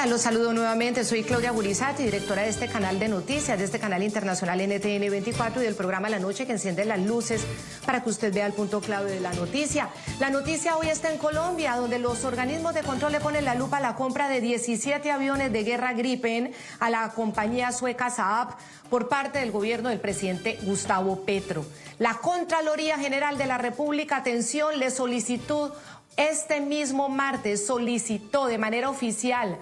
Hola, los saludo nuevamente. Soy Claudia Gurizati, directora de este canal de noticias, de este canal internacional NTN 24 y del programa La Noche que enciende las luces para que usted vea el punto clave de la noticia. La noticia hoy está en Colombia, donde los organismos de control le ponen la lupa a la compra de 17 aviones de guerra Gripen a la compañía sueca Saab por parte del gobierno del presidente Gustavo Petro. La Contraloría General de la República, atención, le solicitó este mismo martes, solicitó de manera oficial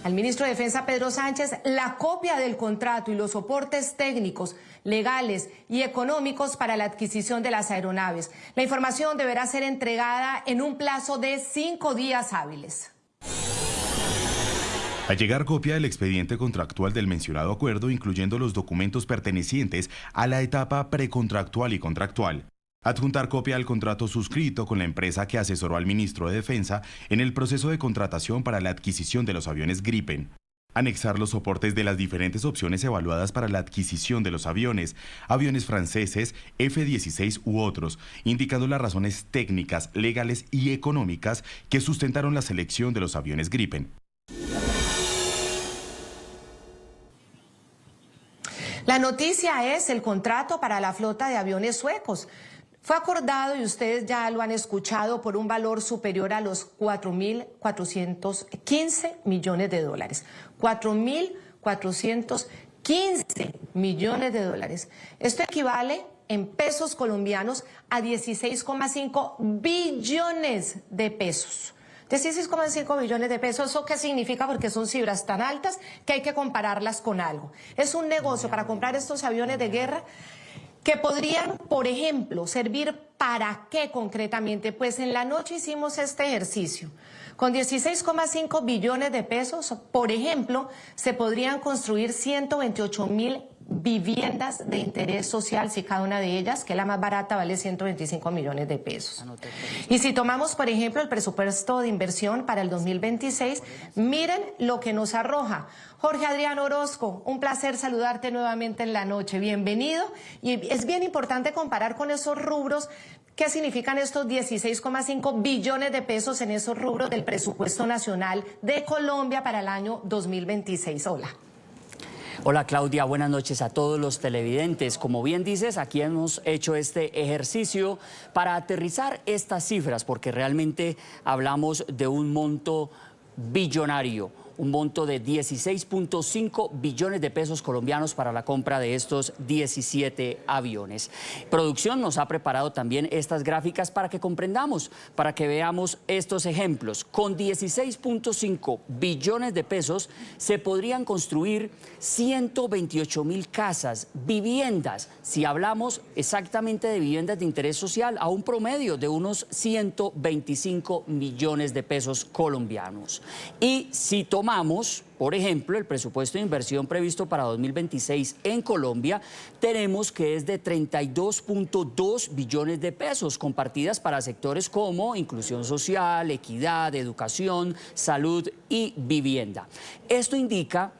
al ministro de Defensa Pedro Sánchez la copia del contrato y los soportes técnicos, legales y económicos para la adquisición de las aeronaves. La información deberá ser entregada en un plazo de 5 días hábiles. Al llegar copia del expediente contractual del mencionado acuerdo, incluyendo los documentos pertenecientes a la etapa precontractual y contractual. Adjuntar copia del contrato suscrito con la empresa que asesoró al ministro de Defensa en el proceso de contratación para la adquisición de los aviones Gripen. Anexar los soportes de las diferentes opciones evaluadas para la adquisición de los aviones franceses, F-16 u otros, indicando las razones técnicas, legales y económicas que sustentaron la selección de los aviones Gripen. La noticia es el contrato para la flota de aviones suecos. Fue acordado, y ustedes ya lo han escuchado, por un valor superior a los 4.415 millones de dólares. 4.415 millones de dólares. Esto equivale en pesos colombianos a 16,5 billones de pesos. 16,5 billones de pesos, ¿eso qué significa? Porque son cifras tan altas que hay que compararlas con algo. Es un negocio para comprar estos aviones de guerra que podrían, por ejemplo, servir ¿para qué concretamente? Pues en la noche hicimos este ejercicio. Con 16,5 billones de pesos, por ejemplo, se podrían construir 128.000 viviendas de interés social, si cada una de ellas, que es la más barata, vale 125 millones de pesos. Y si tomamos, por ejemplo, el presupuesto de inversión para el 2026, miren lo que nos arroja. Jorge Adrián Orozco, un placer saludarte nuevamente en la noche. Bienvenido. Y es bien importante comparar con esos rubros. ¿Qué significan estos 16,5 billones de pesos en esos rubros del presupuesto nacional de Colombia para el año 2026? Hola. Hola Claudia, buenas noches a todos los televidentes. Como bien dices, aquí hemos hecho este ejercicio para aterrizar estas cifras, porque realmente hablamos de un monto billonario. Un monto de 16.5 billones de pesos colombianos para la compra de estos 17 aviones. Producción nos ha preparado también estas gráficas para que comprendamos, para que veamos estos ejemplos. Con 16.5 billones de pesos se podrían construir 128.000 casas, viviendas, si hablamos exactamente de viviendas de interés social, a un promedio de unos 125 millones de pesos colombianos. Y si tomamos, por ejemplo, el presupuesto de inversión previsto para 2026 en Colombia, tenemos que es de 32.2 billones de pesos, con partidas para sectores como inclusión social, equidad, educación, salud y vivienda. Esto indica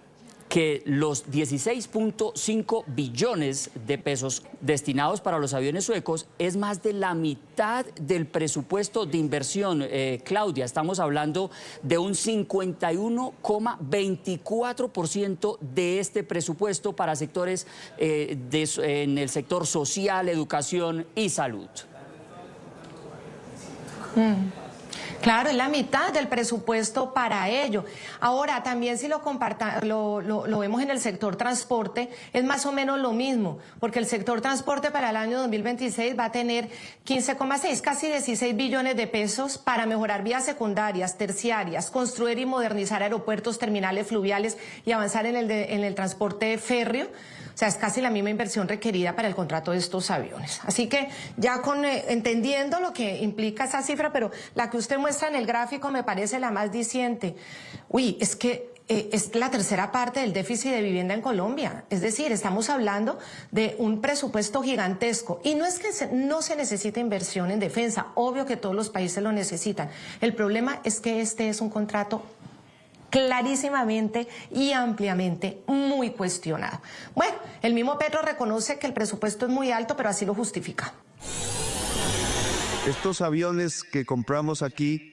que los 16.5 billones de pesos destinados para los aviones suecos es más de la mitad del presupuesto de inversión. Claudia, estamos hablando de un 51,24% de este presupuesto para sectores en el sector social, educación y salud. Claro, es la mitad del presupuesto para ello. Ahora, también si lo vemos en el sector transporte, es más o menos lo mismo, porque el sector transporte para el año 2026 va a tener 15,6, casi 16 billones de pesos para mejorar vías secundarias, terciarias, construir y modernizar aeropuertos, terminales fluviales y avanzar en el transporte férreo. O sea, es casi la misma inversión requerida para el contrato de estos aviones. Así que ya entendiendo lo que implica esa cifra, pero la que usted muestra en el gráfico me parece la más diciente. Uy, es que es la tercera parte del déficit de vivienda en Colombia. Es decir, estamos hablando de un presupuesto gigantesco. Y no es que no se necesite inversión en defensa. Obvio que todos los países lo necesitan. El problema es que este es un contrato clarísimamente y ampliamente muy cuestionado. Bueno, el mismo Petro reconoce que el presupuesto es muy alto, pero así lo justifica. Estos aviones que compramos aquí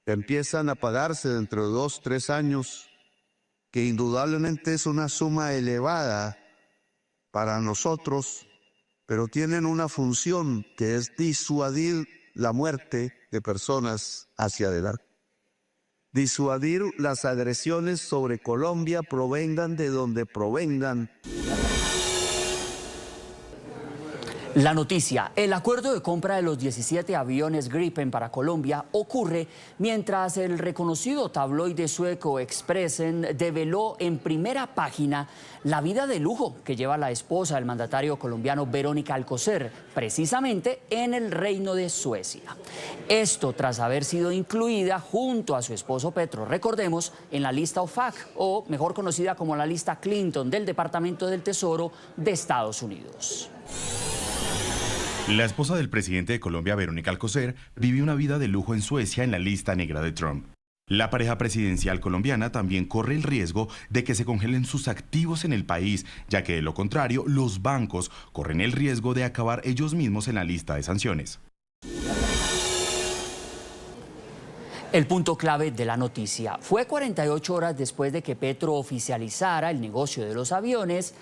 empiezan a pagarse dentro de 2, 3 años que indudablemente es una suma elevada para nosotros, pero tienen una función que es disuadir la muerte de personas hacia adelante. Disuadir las agresiones sobre Colombia, provengan de donde provengan. La noticia: el acuerdo de compra de los 17 aviones Gripen para Colombia ocurre mientras el reconocido tabloide sueco Expressen develó en primera página la vida de lujo que lleva la esposa del mandatario colombiano Verónica Alcocer, precisamente en el Reino de Suecia. Esto tras haber sido incluida junto a su esposo Petro, recordemos, en la lista OFAC, o mejor conocida como la lista Clinton del Departamento del Tesoro de Estados Unidos. La esposa del presidente de Colombia, Verónica Alcocer, vive una vida de lujo en Suecia en la lista negra de Trump. La pareja presidencial colombiana también corre el riesgo de que se congelen sus activos en el país, ya que de lo contrario, los bancos corren el riesgo de acabar ellos mismos en la lista de sanciones. El punto clave de la noticia: fue 48 horas después de que Petro oficializara el negocio de los aviones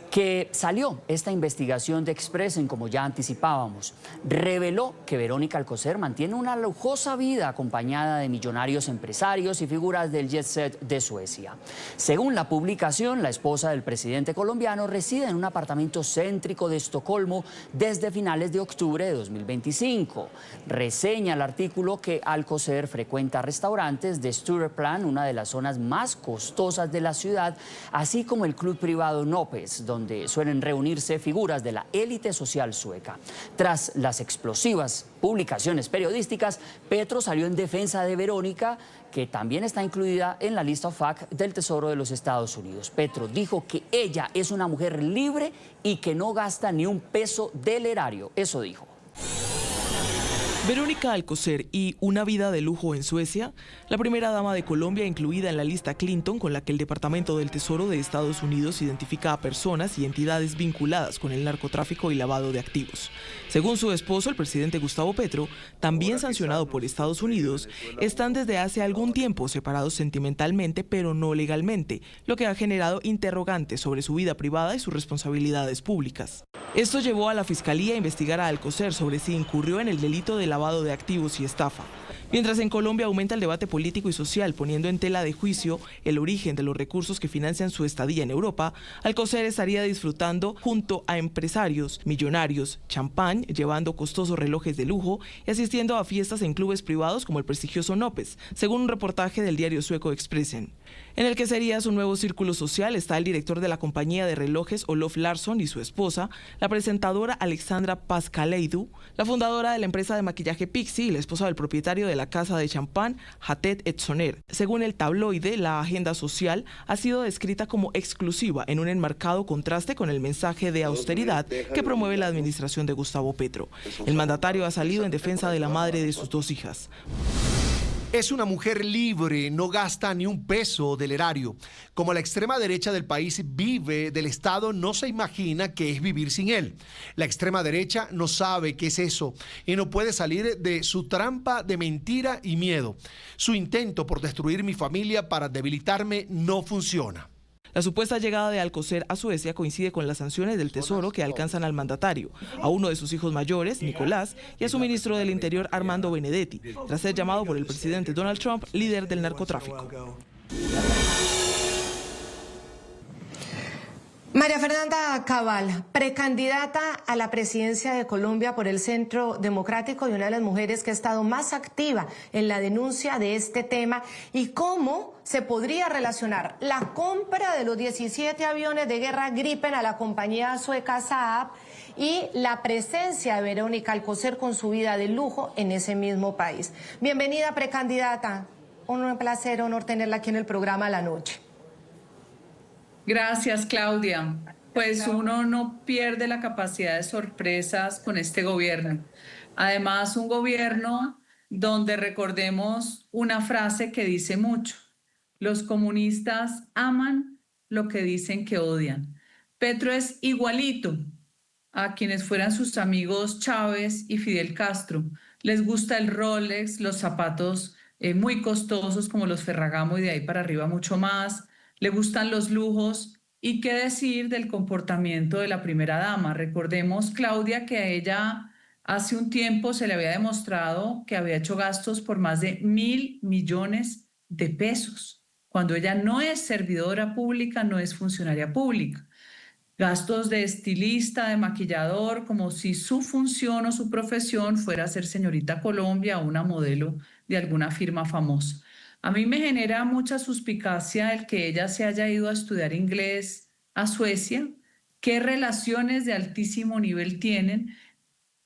que salió esta investigación de Expressen, como ya anticipábamos. Reveló que Verónica Alcocer mantiene una lujosa vida acompañada de millonarios empresarios y figuras del jet set de Suecia. Según la publicación, la esposa del presidente colombiano reside en un apartamento céntrico de Estocolmo desde finales de octubre de 2025. Reseña el artículo que Alcocer frecuenta restaurantes de Stureplan, una de las zonas más costosas de la ciudad, así como el club privado Nopes, donde suelen reunirse figuras de la élite social sueca. Tras las explosivas publicaciones periodísticas, Petro salió en defensa de Verónica, que también está incluida en la lista OFAC del Tesoro de los Estados Unidos. Petro dijo que ella es una mujer libre y que no gasta ni un peso del erario. Eso dijo. Verónica Alcocer y una vida de lujo en Suecia, la primera dama de Colombia incluida en la lista Clinton, con la que el Departamento del Tesoro de Estados Unidos identifica a personas y entidades vinculadas con el narcotráfico y lavado de activos. Según su esposo, el presidente Gustavo Petro, también sancionado por Estados Unidos, están desde hace algún tiempo separados sentimentalmente, pero no legalmente, lo que ha generado interrogantes sobre su vida privada y sus responsabilidades públicas. Esto llevó a la Fiscalía a investigar a Alcocer sobre si incurrió en el delito de lavado de activos y estafa. Mientras en Colombia aumenta el debate político y social, poniendo en tela de juicio el origen de los recursos que financian su estadía en Europa, Alcocer estaría disfrutando junto a empresarios millonarios champán, llevando costosos relojes de lujo y asistiendo a fiestas en clubes privados como el prestigioso Nopes, según un reportaje del diario sueco Expressen. En el que sería su nuevo círculo social está el director de la compañía de relojes Olof Larsson y su esposa, la presentadora Alexandra Pascalidou, la fundadora de la empresa de maquillaje Pixie y la esposa del propietario de la casa de champán Hatet Etzoner. Según el tabloide, la agenda social ha sido descrita como exclusiva en un enmarcado contraste con el mensaje de austeridad que promueve la administración de Gustavo Petro. El mandatario ha salido en defensa de la madre de sus dos hijas. Es una mujer libre, no gasta ni un peso del erario. Como la extrema derecha del país vive del Estado, no se imagina qué es vivir sin él. La extrema derecha no sabe qué es eso y no puede salir de su trampa de mentira y miedo. Su intento por destruir mi familia para debilitarme no funciona. La supuesta llegada de Alcocer a Suecia coincide con las sanciones del Tesoro que alcanzan al mandatario, a uno de sus hijos mayores, Nicolás, y a su ministro del Interior, Armando Benedetti, tras ser llamado por el presidente Donald Trump líder del narcotráfico. María Fernanda Cabal, precandidata a la presidencia de Colombia por el Centro Democrático y una de las mujeres que ha estado más activa en la denuncia de este tema, y cómo se podría relacionar la compra de los 17 aviones de guerra Gripen a la compañía sueca Saab y la presencia de Verónica Alcocer con su vida de lujo en ese mismo país. Bienvenida, precandidata. Un placer, honor tenerla aquí en el programa La Noche. Gracias, Claudia. Pues uno no pierde la capacidad de sorpresas con este gobierno. Además, un gobierno donde recordemos una frase que dice mucho: los comunistas aman lo que dicen que odian. Petro es igualito a quienes fueran sus amigos Chávez y Fidel Castro. Les gusta el Rolex, los zapatos muy costosos como los Ferragamo y de ahí para arriba mucho más. le gustan los lujos. ¿Y qué decir del comportamiento de la primera dama? Recordemos, Claudia, que a ella hace un tiempo se le había demostrado que había hecho gastos por más de 1.000 millones de pesos, cuando ella no es servidora pública, no es funcionaria pública. Gastos de estilista, de maquillador, como si su función o su profesión fuera ser señorita Colombia o una modelo de alguna firma famosa. A mí me genera mucha suspicacia el que ella se haya ido a estudiar inglés a Suecia. ¿Qué relaciones de altísimo nivel tienen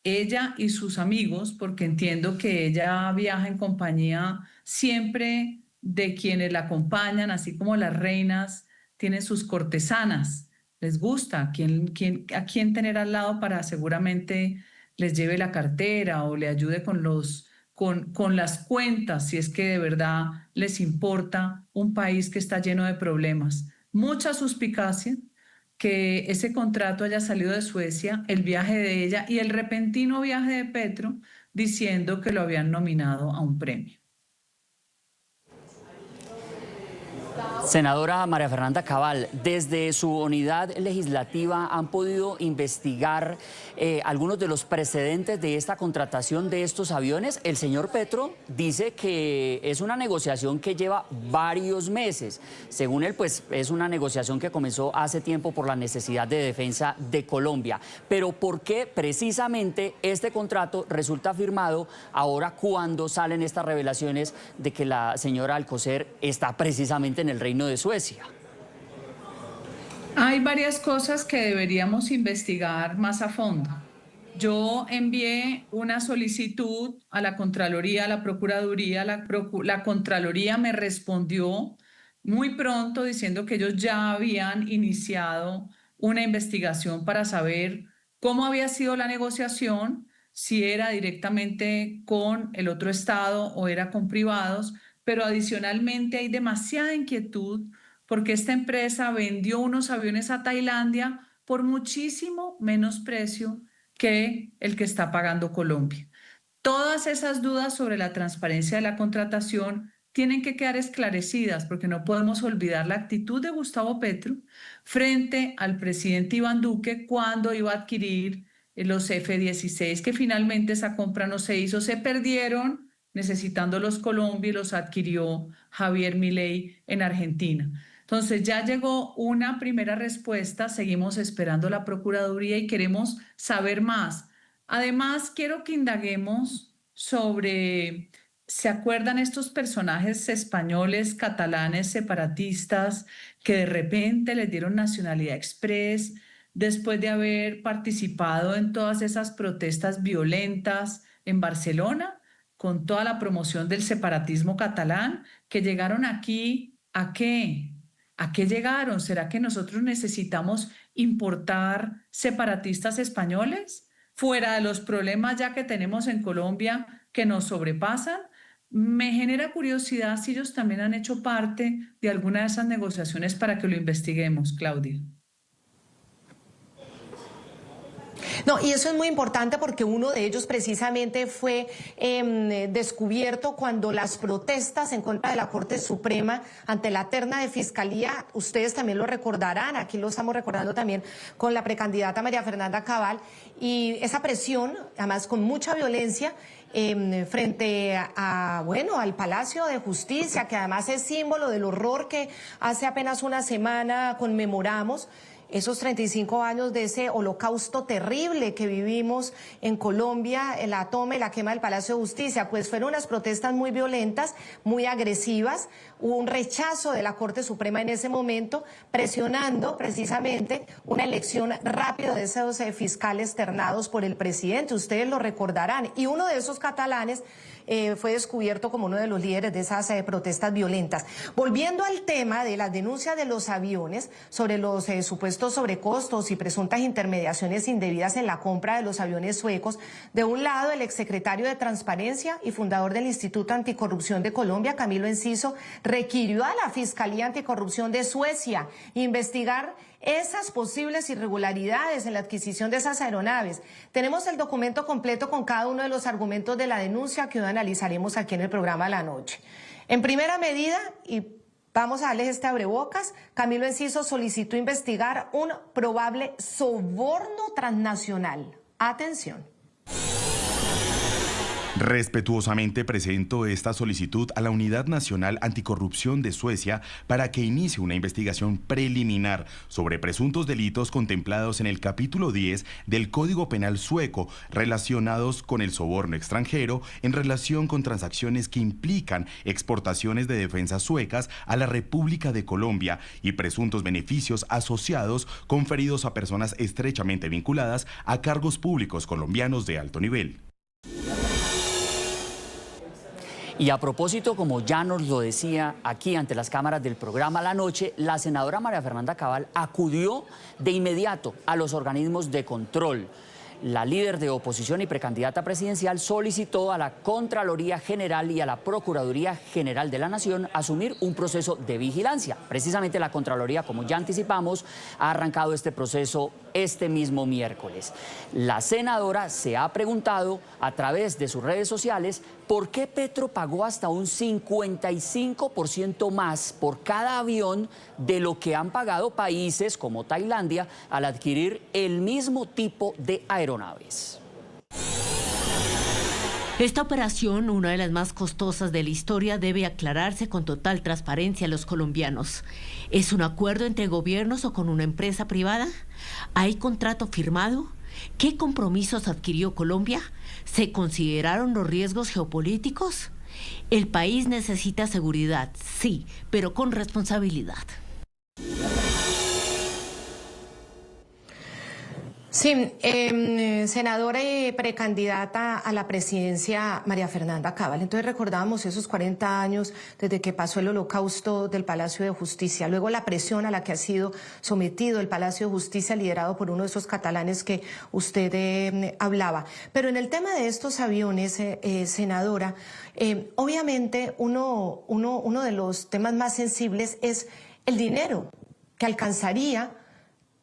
ella y sus amigos? Porque entiendo que ella viaja en compañía siempre de quienes la acompañan, así como las reinas tienen sus cortesanas. Les gusta a quién tener al lado para seguramente les lleve la cartera o le ayude con las cuentas, si es que de verdad les importa un país que está lleno de problemas. Mucha suspicacia que ese contrato haya salido de Suecia, el viaje de ella y el repentino viaje de Petro diciendo que lo habían nominado a un premio. Senadora María Fernanda Cabal, desde su unidad legislativa han podido investigar algunos de los precedentes de esta contratación de estos aviones. El señor Petro dice que es una negociación que lleva varios meses. Según él, pues es una negociación que comenzó hace tiempo por la necesidad de defensa de Colombia. Pero ¿por qué precisamente este contrato resulta firmado ahora cuando salen estas revelaciones de que la señora Alcocer está precisamente en el Reino de Suecia? Hay varias cosas que deberíamos investigar más a fondo. Yo envié una solicitud a la Contraloría, a la Procuraduría. La Contraloría me respondió muy pronto diciendo que ellos ya habían iniciado una investigación para saber cómo había sido la negociación, si era directamente con el otro estado o era con privados. Pero adicionalmente hay demasiada inquietud porque esta empresa vendió unos aviones a Tailandia por muchísimo menos precio que el que está pagando Colombia. Todas esas dudas sobre la transparencia de la contratación tienen que quedar esclarecidas porque no podemos olvidar la actitud de Gustavo Petro frente al presidente Iván Duque cuando iba a adquirir los F-16, que finalmente esa compra no se hizo, se perdieron necesitándolos Colombia y los adquirió Javier Milei en Argentina. Entonces ya llegó una primera respuesta, seguimos esperando la Procuraduría y queremos saber más. Además, quiero que indaguemos sobre, ¿se acuerdan estos personajes españoles, catalanes, separatistas, que de repente les dieron nacionalidad express después de haber participado en todas esas protestas violentas en Barcelona, con toda la promoción del separatismo catalán, que llegaron aquí? ¿A qué? ¿A qué llegaron? ¿Será que nosotros necesitamos importar separatistas españoles? Fuera de los problemas ya que tenemos en Colombia que nos sobrepasan, me genera curiosidad si ellos también han hecho parte de alguna de esas negociaciones para que lo investiguemos, Claudia. No, y eso es muy importante porque uno de ellos precisamente fue descubierto cuando las protestas en contra de la Corte Suprema ante la terna de Fiscalía, ustedes también lo recordarán, aquí lo estamos recordando también con la precandidata María Fernanda Cabal, y esa presión, además con mucha violencia, frente al Palacio de Justicia, que además es símbolo del horror que hace apenas una semana conmemoramos, esos 35 años de ese holocausto terrible que vivimos en Colombia, la toma y la quema del Palacio de Justicia. Pues fueron unas protestas muy violentas, muy agresivas. Hubo un rechazo de la Corte Suprema en ese momento, presionando precisamente una elección rápida de esos fiscales ternados por el presidente. Ustedes lo recordarán. Y uno de esos catalanes fue descubierto como uno de los líderes de esas protestas violentas. Volviendo al tema de las denuncias de los aviones sobre los supuestos sobrecostos y presuntas intermediaciones indebidas en la compra de los aviones suecos, de un lado el exsecretario de Transparencia y fundador del Instituto Anticorrupción de Colombia, Camilo Enciso, requirió a la Fiscalía Anticorrupción de Suecia investigar esas posibles irregularidades en la adquisición de esas aeronaves. Tenemos el documento completo con cada uno de los argumentos de la denuncia que hoy analizaremos aquí en el programa de la noche. En primera medida, y Vamos a darles este abrebocas. Camilo Enciso solicitó investigar un probable soborno transnacional. Atención. Respetuosamente presento esta solicitud a la Unidad Nacional Anticorrupción de Suecia para que inicie una investigación preliminar sobre presuntos delitos contemplados en el capítulo 10 del Código Penal sueco relacionados con el soborno extranjero en relación con transacciones que implican exportaciones de defensa suecas a la República de Colombia y presuntos beneficios asociados conferidos a personas estrechamente vinculadas a cargos públicos colombianos de alto nivel. Y a propósito, como ya nos lo decía aquí ante las cámaras del programa La Noche, la senadora María Fernanda Cabal acudió de inmediato a los organismos de control. La líder de oposición y precandidata presidencial solicitó a la Contraloría General y a la Procuraduría General de la Nación asumir un proceso de vigilancia. Precisamente la Contraloría, como ya anticipamos, ha arrancado este proceso este mismo miércoles. La senadora se ha preguntado a través de sus redes sociales por qué Petro pagó hasta un 55% más por cada avión de lo que han pagado países como Tailandia al adquirir el mismo tipo de aeronaves. Esta operación, una de las más costosas de la historia, debe aclararse con total transparencia a los colombianos. ¿Es un acuerdo entre gobiernos o con una empresa privada? ¿Hay contrato firmado? ¿Qué compromisos adquirió Colombia? ¿Se consideraron los riesgos geopolíticos? El país necesita seguridad, sí, pero con responsabilidad. Sí, senadora y precandidata a la presidencia María Fernanda Cabal. Entonces recordábamos esos 40 años desde que pasó el holocausto del Palacio de Justicia, luego la presión a la que ha sido sometido el Palacio de Justicia liderado por uno de esos catalanes que usted hablaba. Pero en el tema de estos aviones, senadora, obviamente uno de los temas más sensibles es el dinero que alcanzaría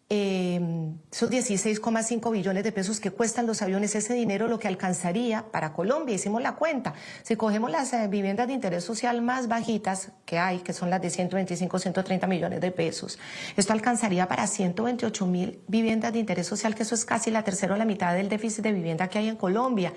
esos 16,5 billones de pesos que cuestan los aviones, ese dinero lo que alcanzaría para Colombia. Hicimos la cuenta. Si cogemos las viviendas de interés social más bajitas que hay, que son las de 125, 130 millones de pesos, esto alcanzaría para 128.000 viviendas de interés social, que eso es casi la tercera o la mitad del déficit de vivienda que hay en Colombia.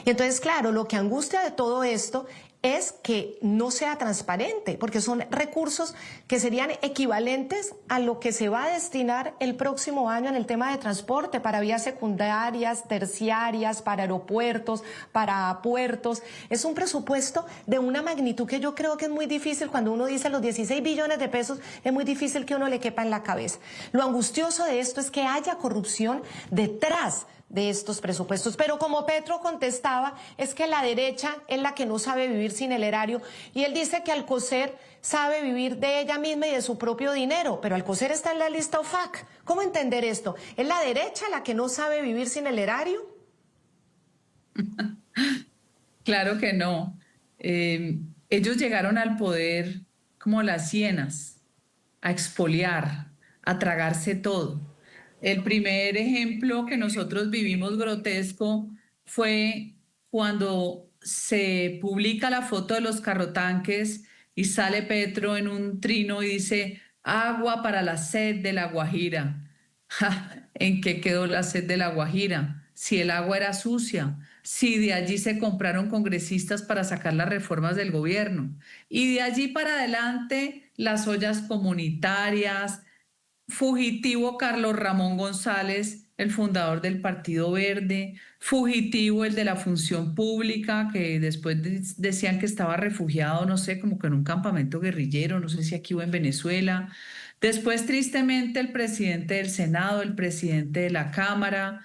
Y entonces, claro, lo que angustia de todo esto es que no sea transparente, porque son recursos que serían equivalentes a lo que se va a destinar el próximo año en el tema de transporte, para vías secundarias, terciarias, para aeropuertos, para puertos. Es un presupuesto de una magnitud que yo creo que es muy difícil. Cuando uno dice los 16 billones de pesos, es muy difícil que uno le quepa en la cabeza. Lo angustioso de esto es que haya corrupción detrás de estos presupuestos. Pero como Petro contestaba, es que la derecha es la que no sabe vivir sin el erario, y él dice que Alcocer sabe vivir de ella misma y de su propio dinero, pero Alcocer está en la lista OFAC. ¿Cómo entender esto? ¿Es la derecha la que no sabe vivir sin el erario? Claro que no. Ellos llegaron al poder como las hienas, a expoliar, a tragarse todo. El primer ejemplo que nosotros vivimos grotesco fue cuando se publica la foto de los carrotanques y sale Petro en un trino y dice: agua para la sed de La Guajira. ¡Ja! ¿En qué quedó la sed de La Guajira? Si el agua era sucia, si de allí se compraron congresistas para sacar las reformas del gobierno, y de allí para adelante las ollas comunitarias. Fugitivo Carlos Ramón González, el fundador del Partido Verde, fugitivo el de la función pública, que después decían que estaba refugiado, no sé, como que en un campamento guerrillero, no sé si aquí o en Venezuela. Después, tristemente, el presidente del Senado, el presidente de la Cámara.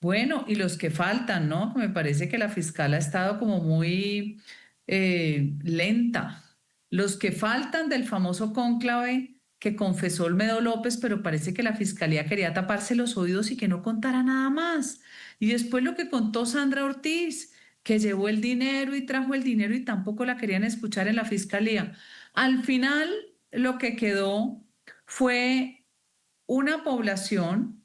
Bueno, y los que faltan, ¿no? Me parece que la fiscal ha estado como muy lenta. Los que faltan del famoso cónclave que confesó Olmedo López, pero parece que la fiscalía quería taparse los oídos y que no contara nada más. Y después lo que contó Sandra Ortiz, que llevó el dinero y trajo el dinero y tampoco la querían escuchar en la fiscalía. Al final, lo que quedó fue una población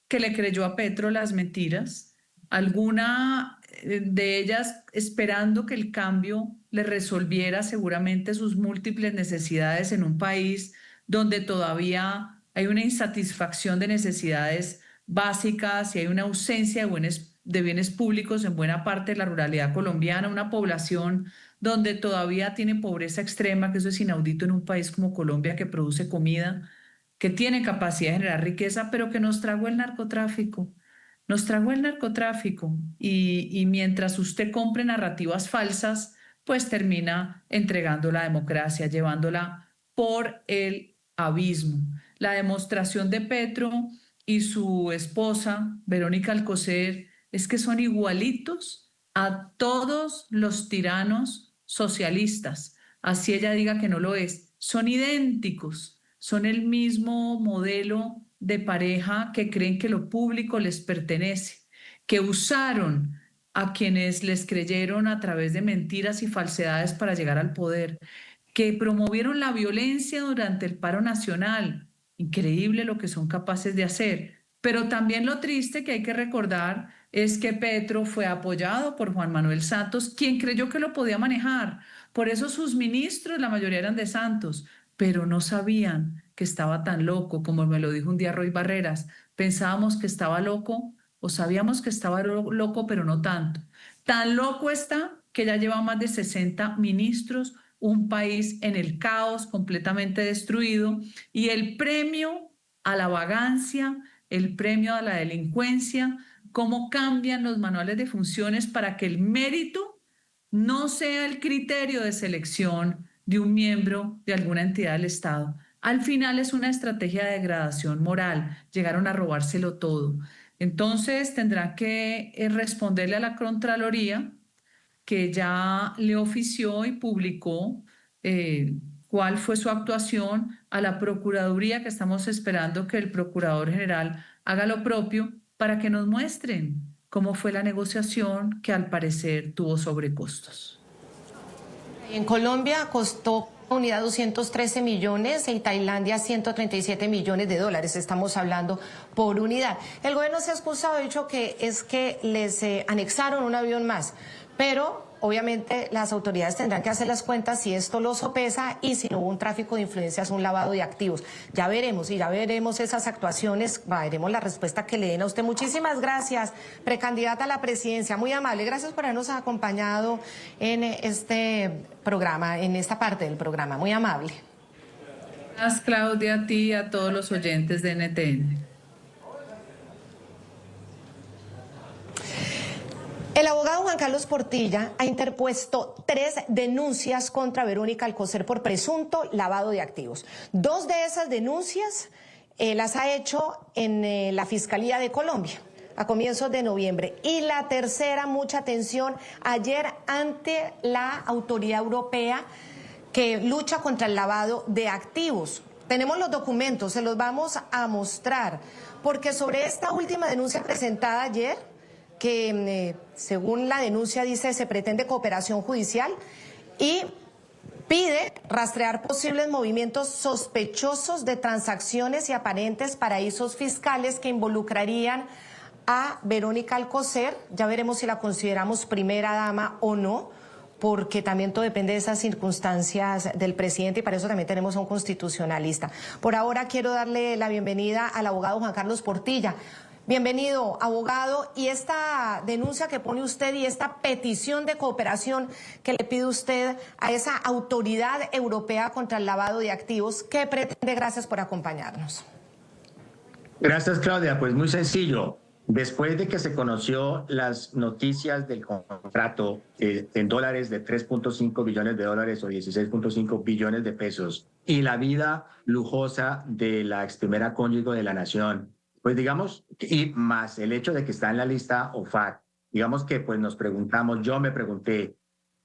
que le creyó a Petro las mentiras, alguna de ellas esperando que el cambio le resolviera seguramente sus múltiples necesidades en un país donde todavía hay una insatisfacción de necesidades básicas y hay una ausencia de bienes públicos en buena parte de la ruralidad colombiana, una población donde todavía tiene pobreza extrema, que eso es inaudito en un país como Colombia, que produce comida, que tiene capacidad de generar riqueza, pero que nos tragó el narcotráfico. Nos tragó el narcotráfico y mientras usted compre narrativas falsas, pues termina entregando la democracia, llevándola por el abismo. La demostración de Petro y su esposa, Verónica Alcocer, es que son igualitos a todos los tiranos socialistas. Así ella diga que no lo es. Son idénticos, son el mismo modelo de pareja que creen que lo público les pertenece, que usaron a quienes les creyeron a través de mentiras y falsedades para llegar al poder, que promovieron la violencia durante el paro nacional. Increíble lo que son capaces de hacer. Pero también lo triste que hay que recordar es que Petro fue apoyado por Juan Manuel Santos, quien creyó que lo podía manejar. Por eso sus ministros, la mayoría eran de Santos, pero no sabían que estaba tan loco, como me lo dijo un día Roy Barreras. Pensábamos que estaba loco o sabíamos que estaba loco, pero no tanto. Tan loco está que ya lleva más de 60 ministros, un país en el caos, completamente destruido, y el premio a la vagancia, el premio a la delincuencia, cómo cambian los manuales de funciones para que el mérito no sea el criterio de selección de un miembro de alguna entidad del Estado. Al final es una estrategia de degradación moral. Llegaron a robárselo todo. Entonces tendrán que responderle a la Contraloría, que ya le ofició y publicó cuál fue su actuación, a la Procuraduría, que estamos esperando que el Procurador General haga lo propio para que nos muestren cómo fue la negociación que al parecer tuvo sobrecostos. En Colombia costó unidad 213 millones y Tailandia 137 millones de dólares, estamos hablando por unidad. El gobierno se ha excusado, ha dicho que es que les anexaron un avión más, pero obviamente las autoridades tendrán que hacer las cuentas si esto lo sopesa y si no hubo un tráfico de influencias, un lavado de activos. Ya veremos, y ya veremos esas actuaciones, veremos la respuesta que le den a usted. Muchísimas gracias, precandidata a la presidencia, muy amable. Gracias por habernos acompañado en este programa, en esta parte del programa, muy amable. Gracias, Claudia, a ti y a todos los oyentes de NTN. El abogado Juan Carlos Portilla ha interpuesto 3 denuncias contra Verónica Alcocer por presunto lavado de activos. 2 de esas denuncias las ha hecho en la Fiscalía de Colombia a comienzos de noviembre. Y la tercera, mucha atención, ayer ante la Autoridad Europea que lucha contra el lavado de activos. Tenemos los documentos, se los vamos a mostrar, porque sobre esta última denuncia presentada ayer, que según la denuncia dice se pretende cooperación judicial y pide rastrear posibles movimientos sospechosos de transacciones y aparentes paraísos fiscales que involucrarían a Verónica Alcocer. Ya veremos si la consideramos primera dama o no, porque también todo depende de esas circunstancias del presidente y para eso también tenemos a un constitucionalista. Por ahora quiero darle la bienvenida al abogado Juan Carlos Portilla. Bienvenido, abogado. Y esta denuncia que pone usted y esta petición de cooperación que le pide usted a esa autoridad europea contra el lavado de activos, ¿qué pretende? Gracias por acompañarnos. Gracias, Claudia. Pues muy sencillo. Después de que se conoció las noticias del contrato en dólares de 3.5 billones de dólares o 16.5 billones de pesos y la vida lujosa de la ex primera cónyuge de la nación, pues digamos, y más el hecho de que está en la lista OFAC, digamos que pues nos preguntamos, yo me pregunté,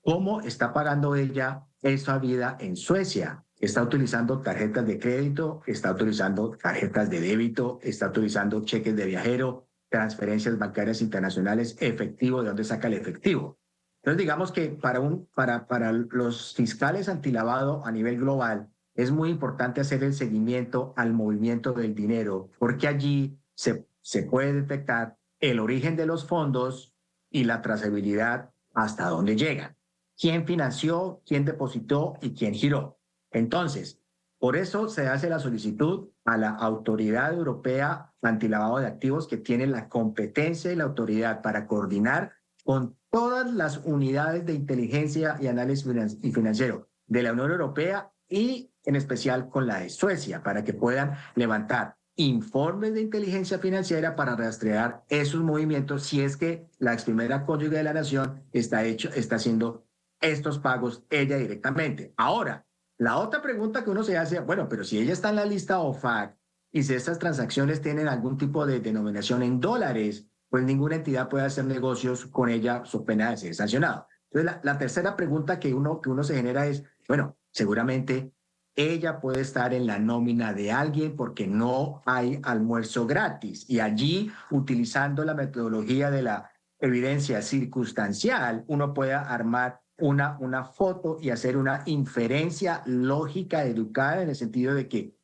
¿cómo está pagando ella esa vida en Suecia? Está utilizando tarjetas de crédito, está utilizando tarjetas de débito, está utilizando cheques de viajero, transferencias bancarias internacionales, efectivo, ¿de dónde saca el efectivo? Entonces digamos que para los fiscales antilavado a nivel global, es muy importante hacer el seguimiento al movimiento del dinero, porque allí se puede detectar el origen de los fondos y la trazabilidad hasta dónde llegan. quién financió, quién depositó y quién giró. Entonces, por eso se hace la solicitud a la Autoridad Europea Antilavado de Activos, que tiene la competencia y la autoridad para coordinar con todas las unidades de inteligencia y análisis financiero de la Unión Europea y en especial con la de Suecia, para que puedan levantar informes de inteligencia financiera para rastrear esos movimientos si es que la ex primera cónyuge de la nación está haciendo estos pagos ella directamente. Ahora, la otra pregunta que uno se hace, bueno, pero si ella está en la lista OFAC y si estas transacciones tienen algún tipo de denominación en dólares, pues ninguna entidad puede hacer negocios con ella so pena de ser sancionado. Entonces, la tercera pregunta que uno se genera es, bueno, seguramente ella puede estar en la nómina de alguien porque no hay almuerzo gratis. Y allí, utilizando la metodología de la evidencia circunstancial, uno puede armar una foto y hacer una inferencia lógica educada en el sentido de que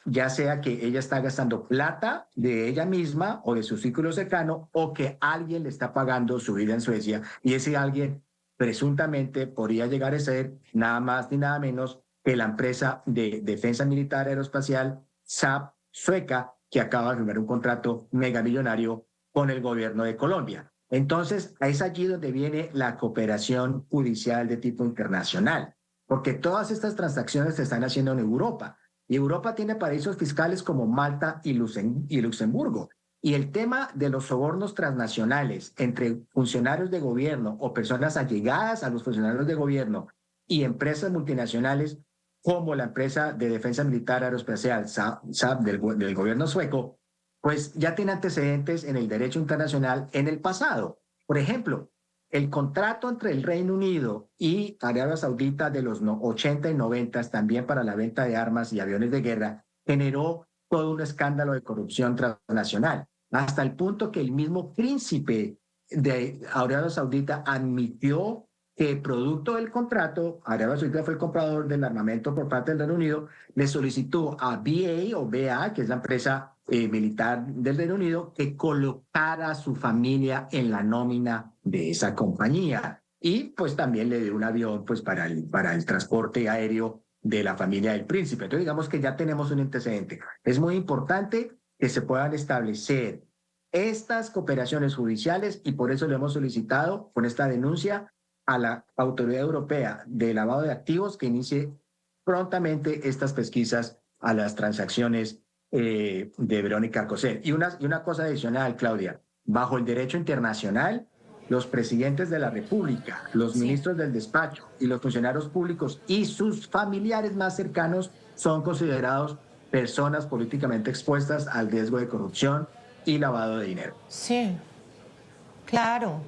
ya sea que ella está gastando plata de ella misma o de su círculo cercano o que alguien le está pagando su vida en Suecia y ese alguien presuntamente podría llegar a ser nada más ni nada menos que la empresa de defensa militar aeroespacial SAP sueca que acaba de firmar un contrato megamillonario con el gobierno de Colombia. Entonces, es allí donde viene la cooperación judicial de tipo internacional, porque todas estas transacciones se están haciendo en Europa, y Europa tiene paraísos fiscales como Malta y Luxemburgo. Y el tema de los sobornos transnacionales entre funcionarios de gobierno o personas allegadas a los funcionarios de gobierno y empresas multinacionales como la empresa de defensa militar aeroespacial SAP del gobierno sueco, pues ya tiene antecedentes en el derecho internacional en el pasado. Por ejemplo, el contrato entre el Reino Unido y Arabia Saudita de los 80 y 90 también para la venta de armas y aviones de guerra generó todo un escándalo de corrupción transnacional, hasta el punto que el mismo príncipe de Arabia Saudita admitió que producto del contrato, Arabia Saudita fue el comprador del armamento por parte del Reino Unido, le solicitó a BA, que es la empresa militar del Reino Unido, que colocara a su familia en la nómina de esa compañía. Y pues también le dio un avión pues para el transporte aéreo de la familia del príncipe. Entonces digamos que ya tenemos un antecedente. Es muy importante que se puedan establecer estas cooperaciones judiciales y por eso le hemos solicitado con esta denuncia a la Autoridad Europea de Lavado de Activos que inicie prontamente estas pesquisas a las transacciones de Verónica Alcocer. Y una cosa adicional, Claudia, bajo el derecho internacional, los presidentes de la República, los ministros del despacho y los funcionarios públicos y sus familiares más cercanos son considerados personas políticamente expuestas al riesgo de corrupción y lavado de dinero. Sí, claro.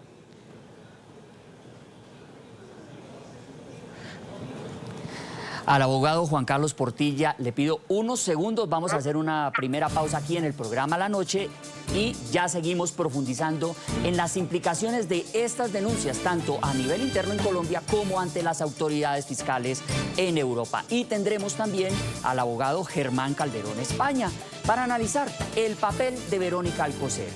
Al abogado Juan Carlos Portilla le pido unos segundos, vamos a hacer una primera pausa aquí en el programa La Noche y ya seguimos profundizando en las implicaciones de estas denuncias, tanto a nivel interno en Colombia como ante las autoridades fiscales en Europa. Y tendremos también al abogado Germán Calderón España para analizar el papel de Verónica Alcocer,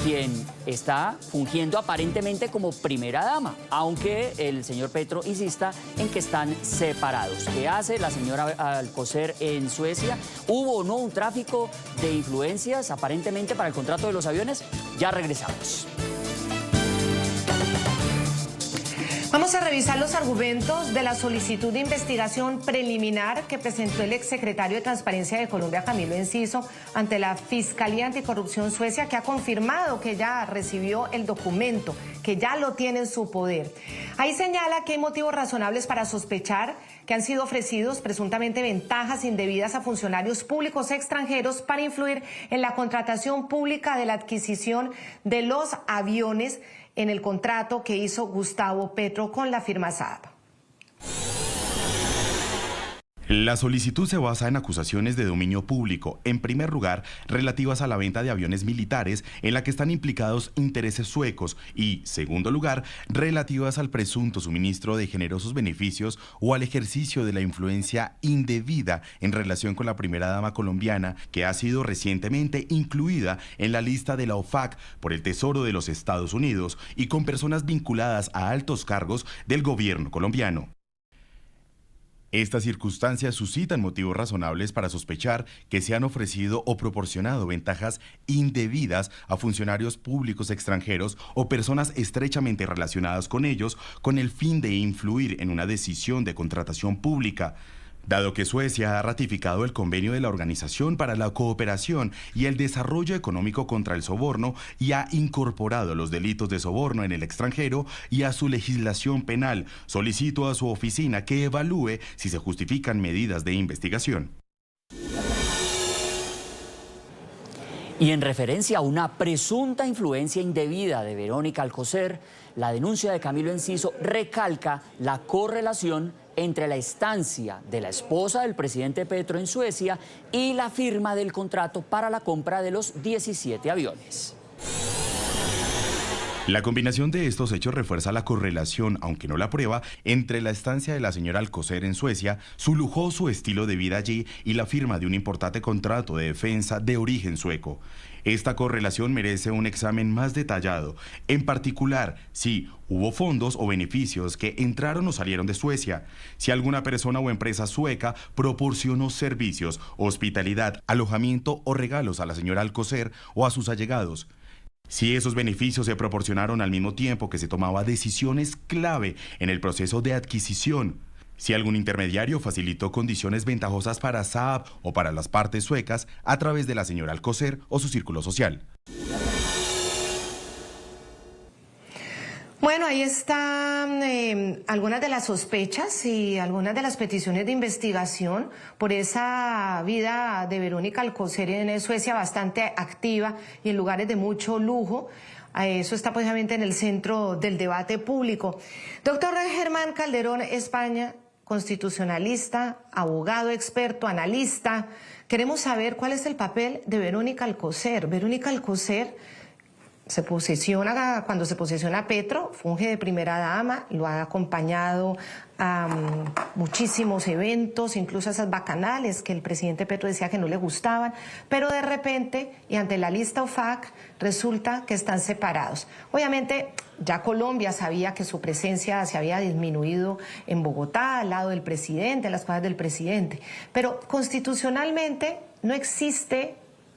quien está fungiendo aparentemente como primera dama, aunque el señor Petro insista en que están separados. ¿Qué hace la señora Alcocer en Suecia? ¿Hubo o no un tráfico de influencias aparentemente para el contrato de los aviones? Ya regresamos. Vamos a revisar los argumentos de la solicitud de investigación preliminar que presentó el exsecretario de Transparencia de Colombia, Camilo Enciso, ante la Fiscalía Anticorrupción Suecia, que ha confirmado que ya recibió el documento, que ya lo tiene en su poder. Ahí señala que hay motivos razonables para sospechar que han sido ofrecidos presuntamente ventajas indebidas a funcionarios públicos extranjeros para influir en la contratación pública de la adquisición de los aviones en el contrato que hizo Gustavo Petro con la firma SAP. La solicitud se basa en acusaciones de dominio público, en primer lugar, relativas a la venta de aviones militares en la que están implicados intereses suecos y, segundo lugar, relativas al presunto suministro de generosos beneficios o al ejercicio de la influencia indebida en relación con la primera dama colombiana, que ha sido recientemente incluida en la lista de la OFAC por el Tesoro de los Estados Unidos y con personas vinculadas a altos cargos del gobierno colombiano. Estas circunstancias suscitan motivos razonables para sospechar que se han ofrecido o proporcionado ventajas indebidas a funcionarios públicos extranjeros o personas estrechamente relacionadas con ellos con el fin de influir en una decisión de contratación pública. Dado que Suecia ha ratificado el convenio de la Organización para la Cooperación y el Desarrollo Económico contra el Soborno y ha incorporado los delitos de soborno en el extranjero y a su legislación penal, solicito a su oficina que evalúe si se justifican medidas de investigación. Y en referencia a una presunta influencia indebida de Verónica Alcocer, la denuncia de Camilo Enciso recalca la correlación entre la estancia de la esposa del presidente Petro en Suecia y la firma del contrato para la compra de los 17 aviones. La combinación de estos hechos refuerza la correlación, aunque no la prueba, entre la estancia de la señora Alcocer en Suecia, su lujoso estilo de vida allí y la firma de un importante contrato de defensa de origen sueco. Esta correlación merece un examen más detallado, en particular si hubo fondos o beneficios que entraron o salieron de Suecia, si alguna persona o empresa sueca proporcionó servicios, hospitalidad, alojamiento o regalos a la señora Alcocer o a sus allegados. Si esos beneficios se proporcionaron al mismo tiempo que se tomaba decisiones clave en el proceso de adquisición. Si algún intermediario facilitó condiciones ventajosas para Saab o para las partes suecas a través de la señora Alcocer o su círculo social. Bueno, ahí están algunas de las sospechas y algunas de las peticiones de investigación por esa vida de Verónica Alcocer en Suecia bastante activa y en lugares de mucho lujo. Eso está precisamente en el centro del debate público. Doctor Germán Calderón España, constitucionalista, abogado experto, analista. Queremos saber cuál es el papel de Verónica Alcocer. Verónica Alcocer cuando se posesiona Petro, funge de primera dama, lo ha acompañado a muchísimos eventos, incluso a esas bacanales que el presidente Petro decía que no le gustaban, pero de repente, y ante la lista OFAC, resulta que están separados. Obviamente, ya Colombia sabía que su presencia se había disminuido en Bogotá, al lado del presidente, a las cosas del presidente, pero constitucionalmente no existe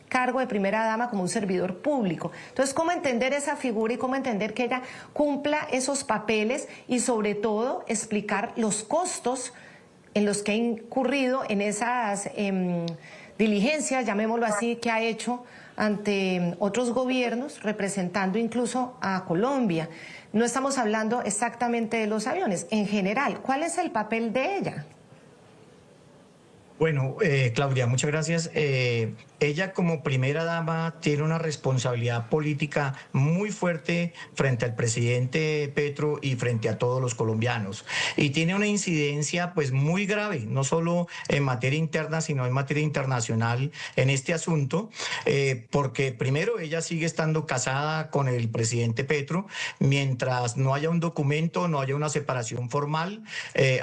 cargo de primera dama como un servidor público. Entonces, ¿cómo entender esa figura y cómo entender que ella cumpla esos papeles y sobre todo explicar los costos en los que ha incurrido en esas diligencias, llamémoslo así, que ha hecho ante otros gobiernos, representando incluso a Colombia? No estamos hablando exactamente de los aviones, en general, ¿cuál es el papel de ella? Bueno, Claudia, muchas gracias. Ella como primera dama tiene una responsabilidad política muy fuerte frente al presidente Petro y frente a todos los colombianos. Y tiene una incidencia pues muy grave, no solo en materia interna, sino en materia internacional en este asunto, porque primero ella sigue estando casada con el presidente Petro, mientras no haya un documento, no haya una separación formal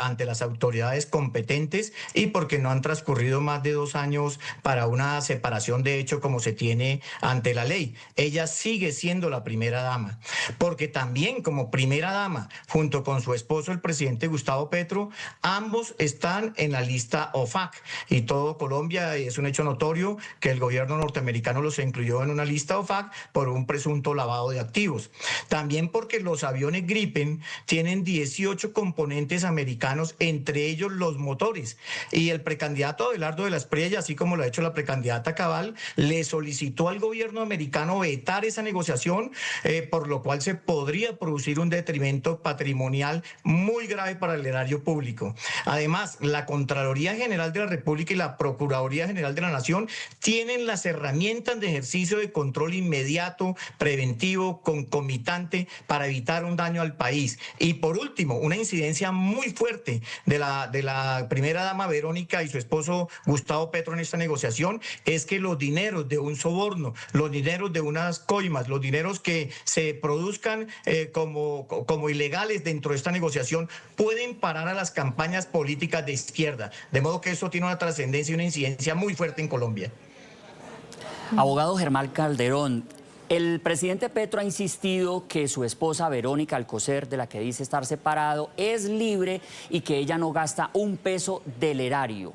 ante las autoridades competentes y porque no han transcurrido más de 2 años para una separación de hecho como se tiene ante la ley. Ella sigue siendo la primera dama, porque también como primera dama, junto con su esposo, el presidente Gustavo Petro, ambos están en la lista OFAC y todo Colombia, es un hecho notorio que el gobierno norteamericano los incluyó en una lista OFAC por un presunto lavado de activos. También porque los aviones Gripen tienen 18 componentes americanos, entre ellos los motores, y el precandidato candidato Abelardo de la Espriella, así como lo ha hecho la precandidata Cabal, le solicitó al gobierno americano vetar esa negociación, por lo cual se podría producir un detrimento patrimonial muy grave para el erario público. Además, la Contraloría General de la República y la Procuraduría General de la Nación tienen las herramientas de ejercicio de control inmediato, preventivo, concomitante, para evitar un daño al país. Y por último, una incidencia muy fuerte de la primera dama Verónica y su esposo Gustavo Petro en esta negociación es que los dineros de un soborno, los dineros de unas coimas, los dineros que se produzcan como ilegales dentro de esta negociación pueden parar a las campañas políticas de izquierda. De modo que eso tiene una trascendencia y una incidencia muy fuerte en Colombia. Abogado Germán Calderón, el presidente Petro ha insistido que su esposa Verónica Alcocer, de la que dice estar separado, es libre y que ella no gasta un peso del erario.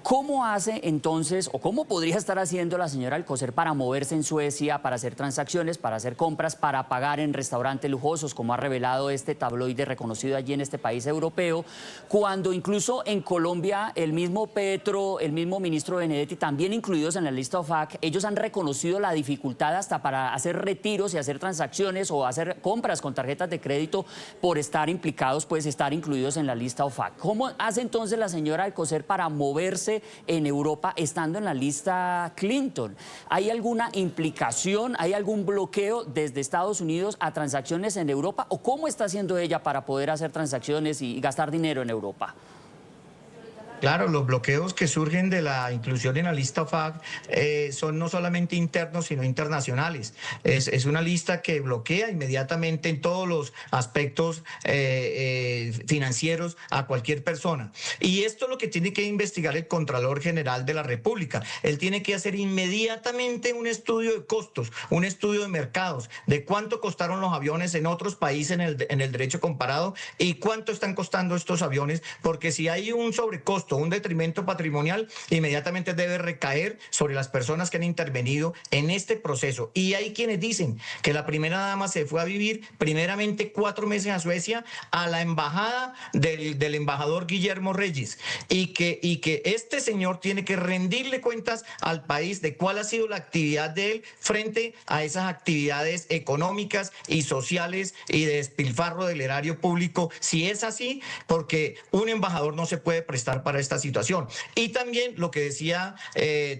¿Cómo hace entonces, o cómo podría estar haciendo la señora Alcocer para moverse en Suecia, para hacer transacciones, para hacer compras, para pagar en restaurantes lujosos, como ha revelado este tabloide reconocido allí en este país europeo, cuando incluso en Colombia el mismo Petro, el mismo ministro Benedetti, también incluidos en la lista OFAC, ellos han reconocido la dificultad hasta para hacer retiros y hacer transacciones o hacer compras con tarjetas de crédito por estar implicados, pues estar incluidos en la lista OFAC? ¿Cómo hace entonces la señora Alcocer para moverse en Europa estando en la lista Clinton? ¿Hay alguna implicación, hay algún bloqueo desde Estados Unidos a transacciones en Europa? ¿O cómo está haciendo ella para poder hacer transacciones y gastar dinero en Europa? Claro, los bloqueos que surgen de la inclusión en la lista OFAC son no solamente internos, sino internacionales. Es una lista que bloquea inmediatamente en todos los aspectos financieros a cualquier persona. Y esto es lo que tiene que investigar el Contralor General de la República. Él tiene que hacer inmediatamente un estudio de costos, un estudio de mercados, de cuánto costaron los aviones en otros países en el derecho comparado y cuánto están costando estos aviones, porque si hay un sobrecosto, un detrimento patrimonial, inmediatamente debe recaer sobre las personas que han intervenido en este proceso. Y hay quienes dicen que la primera dama se fue a vivir primeramente 4 meses a Suecia, a la embajada del embajador Guillermo Reyes, y que este señor tiene que rendirle cuentas al país de cuál ha sido la actividad de él frente a esas actividades económicas y sociales y de despilfarro del erario público, si es así, porque un embajador no se puede prestar para esta situación. Y también lo que decía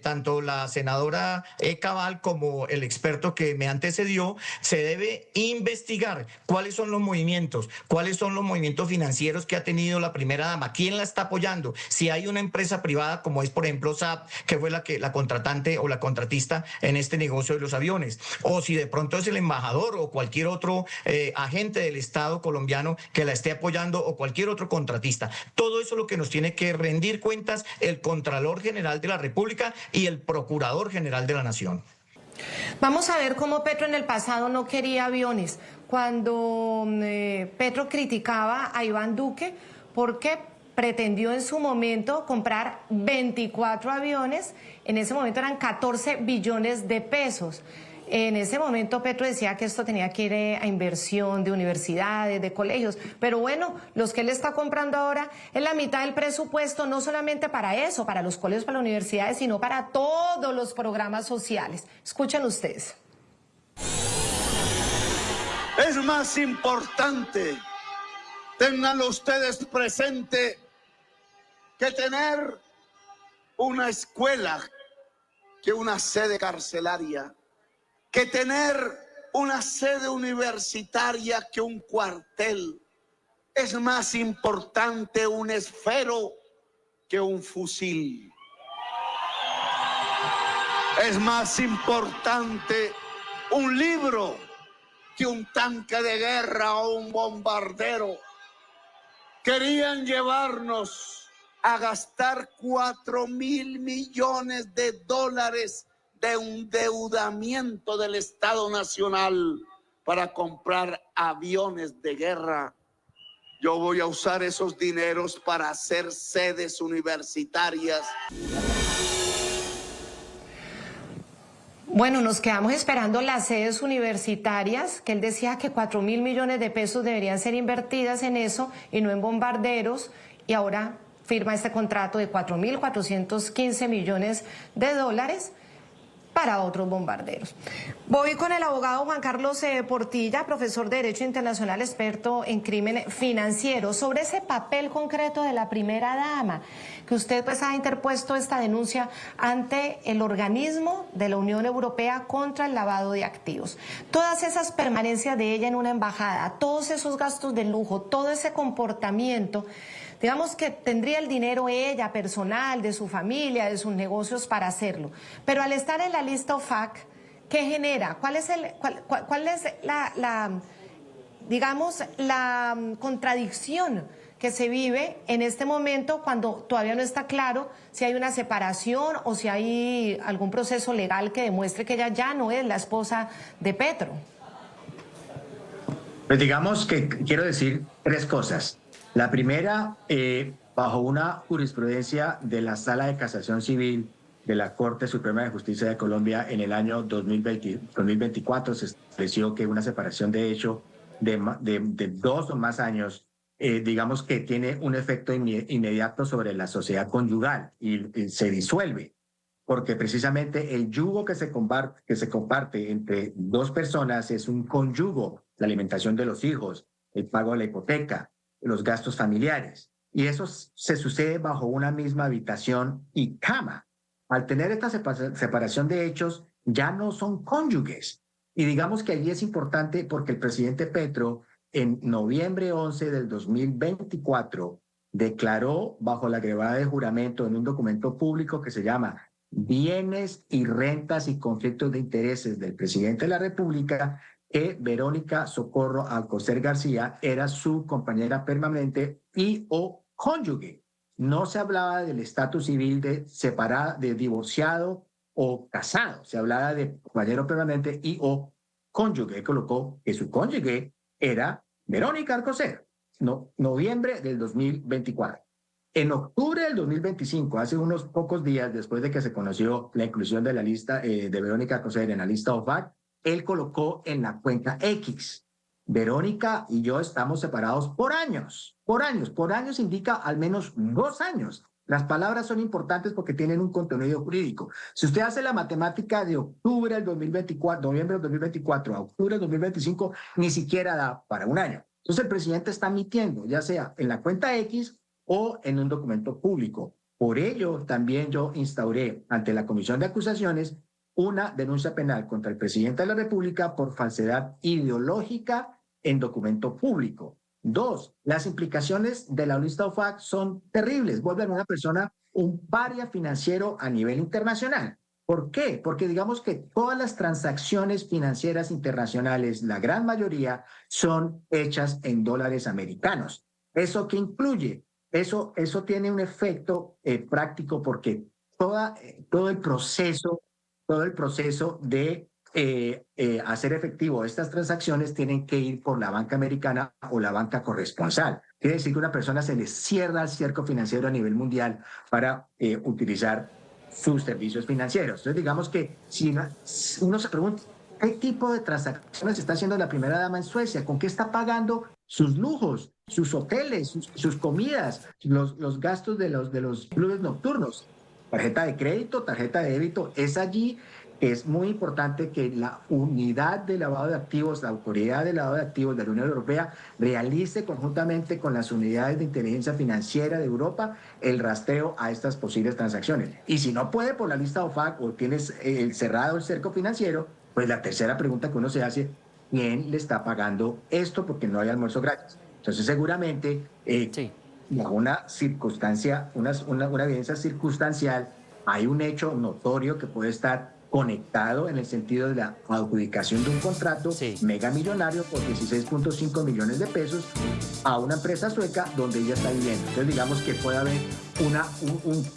tanto la senadora Cabal como el experto que me antecedió, se debe investigar cuáles son los movimientos financieros que ha tenido la primera dama, quién la está apoyando, si hay una empresa privada como es por ejemplo SAP, que fue la contratante o la contratista en este negocio de los aviones, o si de pronto es el embajador o cualquier otro agente del Estado colombiano que la esté apoyando o cualquier otro contratista. Todo eso es lo que nos tiene que rendir cuentas el Contralor General de la República y el Procurador General de la Nación. Vamos a ver cómo Petro en el pasado no quería aviones. Cuando Petro criticaba a Iván Duque porque pretendió en su momento comprar 24 aviones, en ese momento eran 14 billones de pesos. En ese momento Petro decía que esto tenía que ir a inversión de universidades, de colegios, pero bueno, los que él está comprando ahora es la mitad del presupuesto, no solamente para eso, para los colegios, para las universidades, sino para todos los programas sociales. Escuchen ustedes. Es más importante, ténganlo ustedes presente, que tener una escuela que una sede carcelaria, que tener una sede universitaria que un cuartel. Es más importante un esfero que un fusil. Es más importante un libro que un tanque de guerra o un bombardero. Querían llevarnos a gastar 4.000 millones de dólares de endeudamiento del Estado Nacional para comprar aviones de guerra. Yo voy a usar esos dineros para hacer sedes universitarias. Bueno, nos quedamos esperando las sedes universitarias, que él decía que 4.000 millones de pesos deberían ser invertidas en eso y no en bombarderos, y ahora firma este contrato de 4.415 millones de dólares para otros bombarderos. Voy con el abogado Juan Carlos Portilla, profesor de Derecho Internacional, experto en crimen financiero, sobre ese papel concreto de la primera dama, que usted pues ha interpuesto esta denuncia ante el organismo de la Unión Europea contra el lavado de activos. Todas esas permanencias de ella en una embajada, todos esos gastos de lujo, todo ese comportamiento, digamos que tendría el dinero ella, personal, de su familia, de sus negocios para hacerlo. Pero al estar en la lista OFAC, ¿qué genera? ¿Cuál es la contradicción que se vive en este momento cuando todavía no está claro si hay una separación o si hay algún proceso legal que demuestre que ella ya no es la esposa de Petro? Pues digamos que quiero decir tres cosas. La primera, bajo una jurisprudencia de la Sala de Casación Civil de la Corte Suprema de Justicia de Colombia en el año 2024, se estableció que una separación de hecho de 2 o más años, digamos que tiene un efecto inmediato sobre la sociedad conyugal y se disuelve, porque precisamente el yugo que se comparte entre dos personas es un conyugo, la alimentación de los hijos, el pago de la hipoteca, los gastos familiares. Y eso se sucede bajo una misma habitación y cama. Al tener esta separación de hechos, ya no son cónyuges. Y digamos que allí es importante porque el presidente Petro, en noviembre 11 del 2024, declaró bajo la grevada de juramento en un documento público que se llama Bienes y rentas y conflictos de intereses del presidente de la República, que Verónica Socorro Alcocer García era su compañera permanente y o cónyuge. No se hablaba del estatus civil de separada, de divorciado o casado. Se hablaba de compañero permanente y o cónyuge. Colocó que su cónyuge era Verónica Alcocer. Noviembre del 2024. En octubre del 2025, hace unos pocos días después de que se conoció la inclusión de la lista de Verónica Alcocer en la lista OFAC, él colocó en la cuenta X: Verónica y yo estamos separados por años. Por años indica al menos 2 años. Las palabras son importantes porque tienen un contenido jurídico. Si usted hace la matemática de octubre del 2024, noviembre del 2024 a octubre del 2025, ni siquiera da para 1 año. Entonces el presidente está mintiendo, ya sea en la cuenta X o en un documento público. Por ello, también yo instauré ante la Comisión de Acusaciones una denuncia penal contra el presidente de la República por falsedad ideológica en documento público. 2, las implicaciones de la lista OFAC son terribles. Vuelven a una persona un paria financiero a nivel internacional. ¿Por qué? Porque digamos que todas las transacciones financieras internacionales, la gran mayoría, son hechas en dólares americanos. ¿Eso qué incluye? Eso tiene un efecto práctico porque todo el proceso de hacer efectivo estas transacciones tienen que ir por la banca americana o la banca corresponsal. Quiere decir que a una persona se le cierra el cerco financiero a nivel mundial para utilizar sus servicios financieros. Entonces digamos que si uno se pregunta, ¿qué tipo de transacciones está haciendo la primera dama en Suecia? ¿Con qué está pagando sus lujos, sus hoteles, sus comidas, los gastos de los clubes nocturnos? Tarjeta de crédito, tarjeta de débito. Es allí que es muy importante que la unidad de lavado de activos, la autoridad de lavado de activos de la Unión Europea, realice conjuntamente con las unidades de inteligencia financiera de Europa el rastreo a estas posibles transacciones. Y si no puede por la lista OFAC o tienes cerrado el cerco financiero, pues la tercera pregunta que uno se hace, ¿quién le está pagando esto? Porque no hay almuerzo gratis. Entonces seguramente bajo una circunstancia, una evidencia circunstancial, hay un hecho notorio que puede estar conectado en el sentido de la adjudicación de un contrato megamillonario por 16.5 millones de pesos a una empresa sueca donde ella está viviendo. Entonces digamos que puede haber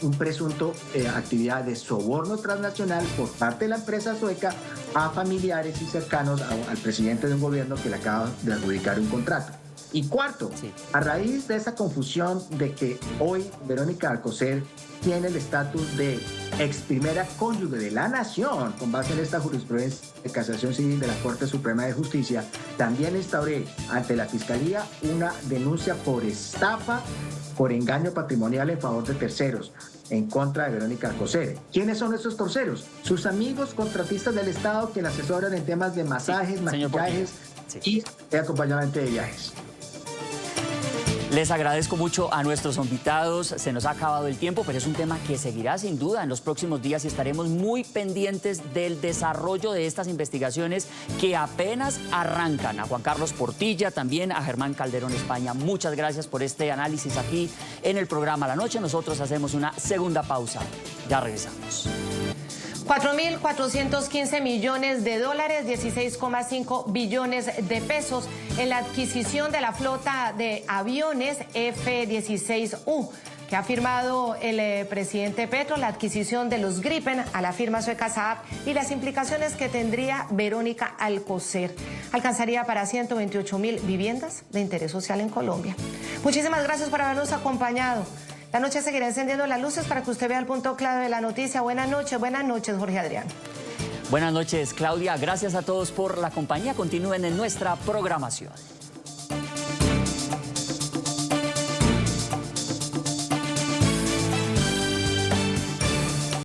un presunto actividad de soborno transnacional por parte de la empresa sueca a familiares y cercanos al presidente de un gobierno que le acaba de adjudicar un contrato. Y cuarto, a raíz de esa confusión de que hoy Verónica Alcocer tiene el estatus de ex primera cónyuge de la nación, con base en esta jurisprudencia de casación civil de la Corte Suprema de Justicia, también instauré ante la Fiscalía una denuncia por estafa por engaño patrimonial en favor de terceros, en contra de Verónica Alcocer. ¿Quiénes son esos terceros? Sus amigos contratistas del Estado que le asesoran en temas de masajes, maquillajes y de acompañamiento de viajes. Les agradezco mucho a nuestros invitados, se nos ha acabado el tiempo, pero es un tema que seguirá sin duda en los próximos días y estaremos muy pendientes del desarrollo de estas investigaciones que apenas arrancan. A Juan Carlos Portilla, también a Germán Calderón España, muchas gracias por este análisis aquí en el programa La Noche. Nosotros hacemos una segunda pausa, ya regresamos. 4.415 millones de dólares, 16,5 billones de pesos en la adquisición de la flota de aviones F-16U que ha firmado el presidente Petro, la adquisición de los Gripen a la firma sueca Saab y las implicaciones que tendría Verónica Alcocer. Alcanzaría para 128.000 viviendas de interés social en Colombia. Muchísimas gracias por habernos acompañado. La noche seguirá encendiendo las luces para que usted vea el punto clave de la noticia. Buenas noches, Jorge Adrián. Buenas noches, Claudia. Gracias a todos por la compañía. Continúen en nuestra programación.